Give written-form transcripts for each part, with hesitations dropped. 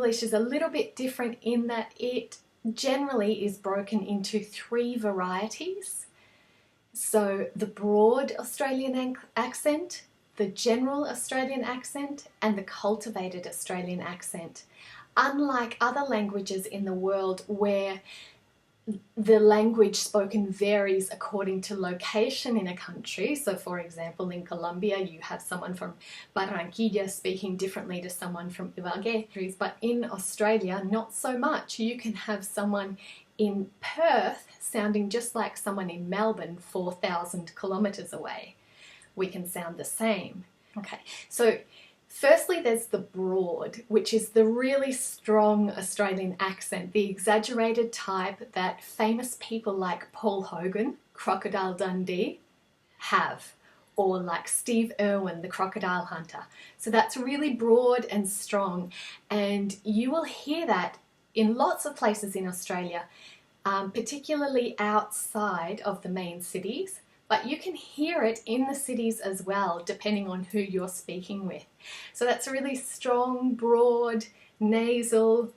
English is a little bit different in that it generally is broken into 3 varieties. So the broad Australian accent, the general Australian accent, and the cultivated Australian accent. Unlike other languages in the world where the language spoken varies according to location in a country. So for example, in Colombia, you have someone from Barranquilla speaking differently to someone from Ibagué. But in Australia, not so much. You can have someone in Perth sounding just like someone in Melbourne 4,000 kilometres away. We can sound the same. Okay, so firstly, there's the broad, which is the really strong Australian accent, the exaggerated type that famous people like Paul Hogan, Crocodile Dundee, have, or like Steve Irwin, the crocodile hunter. So that's really broad and strong, and you will hear that in lots of places in Australia, particularly outside of the main cities. But you can hear it in the cities as well, depending on who you're speaking with. So that's a really strong, broad, nasal,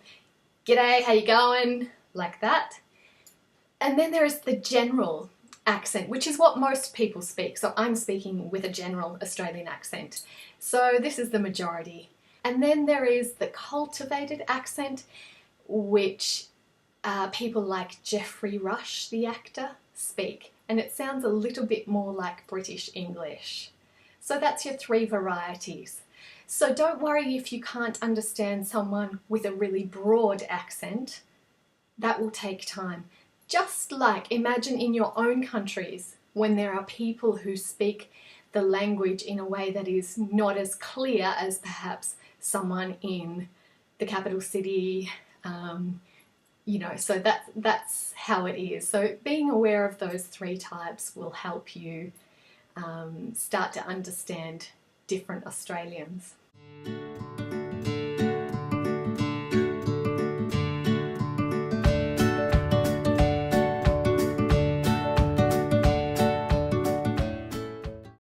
g'day, how you going, like that. And then there is the general accent, which is what most people speak. So I'm speaking with a general Australian accent. So this is the majority. And then there is the cultivated accent, which people like Geoffrey Rush, the actor, speak. And it sounds a little bit more like British English. So that's your 3 varieties. So don't worry if you can't understand someone with a really broad accent. That will take time. Just like imagine in your own countries when there are people who speak the language in a way that is not as clear as perhaps someone in the capital city, you know, so that's how it is. So being aware of those 3 types will help you start to understand different Australians.